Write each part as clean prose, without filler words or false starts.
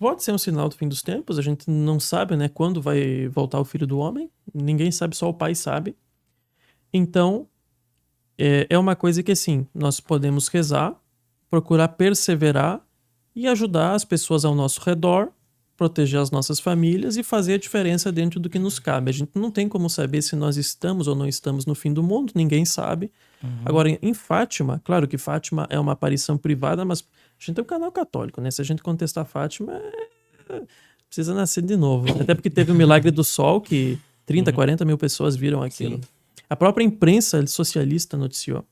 Pode ser um sinal do fim dos tempos, a gente não sabe, né, quando vai voltar o Filho do Homem. Ninguém sabe, só o Pai sabe. Então, é uma coisa que, assim, nós podemos rezar, procurar perseverar e ajudar as pessoas ao nosso redor, proteger as nossas famílias e fazer a diferença dentro do que nos cabe. A gente não tem como saber se nós estamos ou não estamos no fim do mundo, ninguém sabe. Agora, em Fátima, claro que Fátima é uma aparição privada, mas a gente tem um canal católico, né? Se a gente contestar Fátima, precisa nascer de novo. Até porque teve o Milagre do Sol, que 30, 40 mil pessoas viram aquilo. Sim. A própria imprensa socialista noticiou.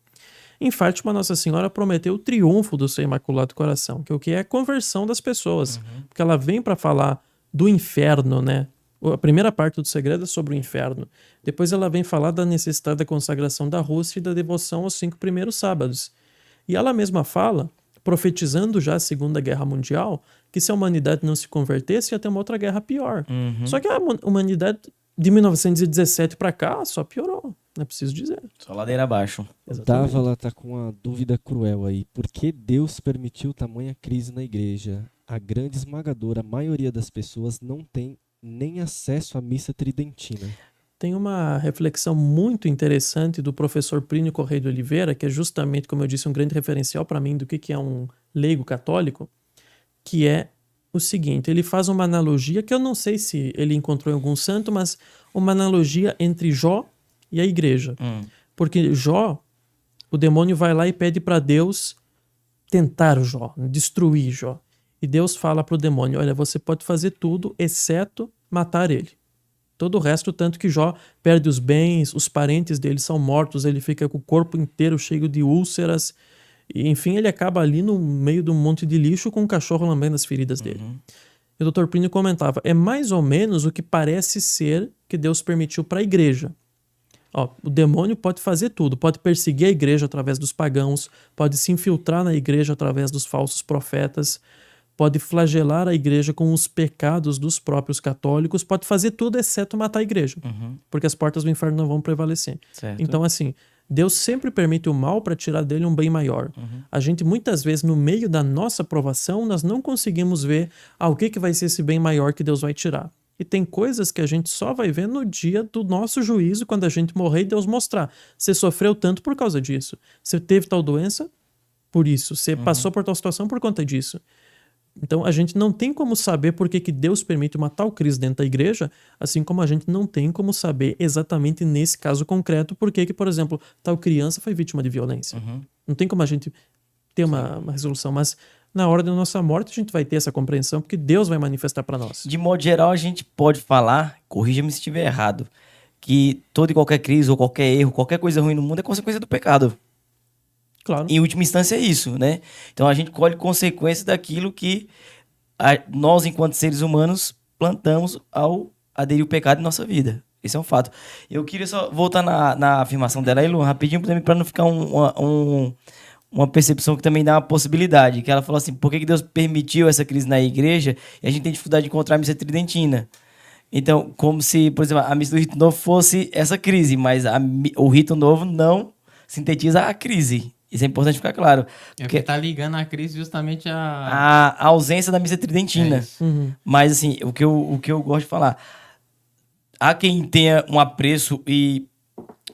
Em Fátima, Nossa Senhora prometeu o triunfo do seu Imaculado Coração, que é o que é a conversão das pessoas. Porque ela vem para falar do inferno, né? A primeira parte do segredo é sobre o inferno. Depois ela vem falar da necessidade da consagração da Rússia e da devoção aos 5 primeiros sábados. E ela mesma fala, profetizando já a Segunda Guerra Mundial, que se a humanidade não se convertesse, ia ter uma outra guerra pior. Só que a humanidade, de 1917 para cá, só piorou. Não é preciso dizer. Só ladeira abaixo. Exatamente. Dávala tá com uma dúvida cruel aí. Por que Deus permitiu tamanha crise na igreja? A grande esmagadora maioria das pessoas não tem nem acesso à missa tridentina. Tem uma reflexão muito interessante do professor Plínio Correia de Oliveira, que é justamente, como eu disse, um grande referencial para mim do que é um leigo católico, que é o seguinte, ele faz uma analogia, que eu não sei se ele encontrou em algum santo, mas uma analogia entre Jó e a igreja. Porque Jó, o demônio vai lá e pede para Deus tentar Jó, destruir Jó. E Deus fala para o demônio, olha, você pode fazer tudo, exceto matar ele. Todo o resto, tanto que Jó perde os bens, os parentes dele são mortos, ele fica com o corpo inteiro cheio de úlceras, e, enfim, ele acaba ali no meio de um monte de lixo com um cachorro lambendo as feridas dele. E o Dr. Plínio comentava, é mais ou menos o que parece ser que Deus permitiu para a igreja. Ó, o demônio pode fazer tudo, pode perseguir a igreja através dos pagãos, pode se infiltrar na igreja através dos falsos profetas, pode flagelar a igreja com os pecados dos próprios católicos, pode fazer tudo exceto matar a igreja, porque as portas do inferno não vão prevalecer. Certo. Então, assim, Deus sempre permite o mal para tirar dele um bem maior. A gente, muitas vezes, no meio da nossa provação, nós não conseguimos ver o que vai ser esse bem maior que Deus vai tirar. E tem coisas que a gente só vai ver no dia do nosso juízo, quando a gente morrer e Deus mostrar. Você sofreu tanto por causa disso. Você teve tal doença por isso. Você passou por tal situação por conta disso. Então, a gente não tem como saber por que Deus permite uma tal crise dentro da igreja, assim como a gente não tem como saber exatamente nesse caso concreto por que, por exemplo, tal criança foi vítima de violência. Não tem como a gente ter uma resolução, mas na hora da nossa morte a gente vai ter essa compreensão, porque Deus vai manifestar para nós. De modo geral, a gente pode falar, corrija-me se estiver errado, que toda e qualquer crise ou qualquer erro, qualquer coisa ruim no mundo é consequência do pecado. Claro. Em última instância é isso, né? Então a gente colhe consequências daquilo que nós, enquanto seres humanos, plantamos ao aderir o pecado em nossa vida. Esse é um fato. Eu queria só voltar na afirmação dela aí, Lu, rapidinho, para não ficar uma percepção que também dá uma possibilidade. Que ela falou assim, por que Deus permitiu essa crise na igreja e a gente tem dificuldade de encontrar a missa tridentina? Então, como se, por exemplo, a missa do rito novo fosse essa crise, mas o rito novo não sintetiza a crise. Isso é importante ficar claro. Porque tá ligando a crise justamente a ausência da missa tridentina. Mas, assim, o que eu gosto de falar, há quem tenha um apreço e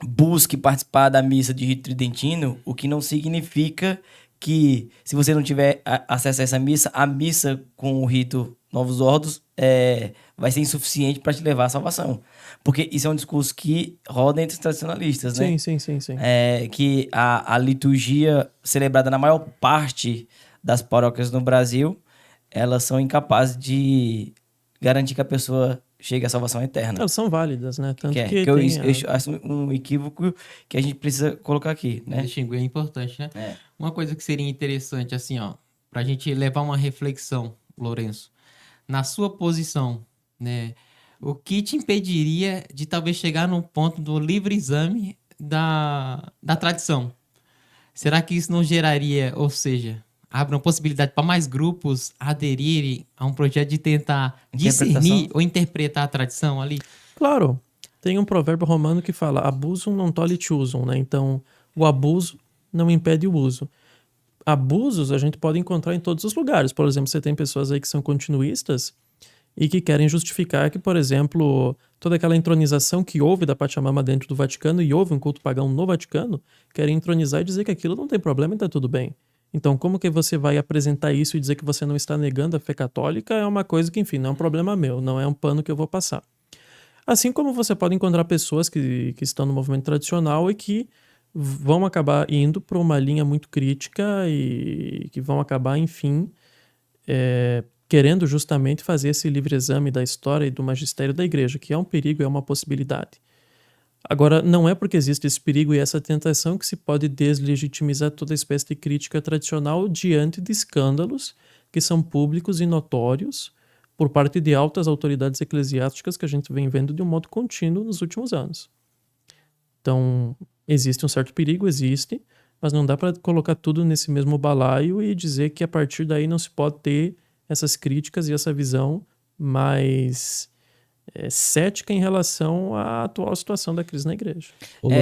busque participar da missa de rito tridentino, o que não significa que, se você não tiver acesso a essa missa, a missa com o rito Novos Ordos vai ser insuficiente para te levar à salvação. Porque isso é um discurso que roda entre os tradicionalistas, né? Sim. Que a liturgia celebrada na maior parte das paróquias no Brasil, elas são incapazes de garantir que a pessoa chegue à salvação eterna. Elas são válidas, né? Tanto eu acho um equívoco que a gente precisa colocar aqui, né? Distinguir é importante, né? Uma coisa que seria interessante, assim, ó, pra gente levar uma reflexão, Lourenço, na sua posição, né? O que te impediria de talvez chegar no ponto do livre exame da tradição? Será que isso não geraria, ou seja, abre uma possibilidade para mais grupos aderirem a um projeto de tentar discernir ou interpretar a tradição ali? Claro. Tem um provérbio romano que fala abusum non tollit usum, né? Então, o abuso não impede o uso. abusos a gente pode encontrar em todos os lugares. Por exemplo, você tem pessoas aí que são continuistas e que querem justificar que, por exemplo, toda aquela entronização que houve da Pachamama dentro do Vaticano e houve um culto pagão no Vaticano, querem entronizar e dizer que aquilo não tem problema e tá tudo bem. Então, como que você vai apresentar isso e dizer que você não está negando a fé católica é uma coisa que, enfim, não é um problema meu, não é um pano que eu vou passar. Assim como você pode encontrar pessoas que estão no movimento tradicional e que vão acabar indo para uma linha muito crítica e que vão acabar, enfim, querendo justamente fazer esse livre exame da história e do magistério da igreja, que é um perigo, é uma possibilidade. Agora, não é porque existe esse perigo e essa tentação que se pode deslegitimizar toda espécie de crítica tradicional diante de escândalos que são públicos e notórios por parte de altas autoridades eclesiásticas que a gente vem vendo de um modo contínuo nos últimos anos. Então, existe um certo perigo, existe, mas não dá para colocar tudo nesse mesmo balaio e dizer que a partir daí não se pode ter essas críticas e essa visão mais cética em relação à atual situação da crise na igreja.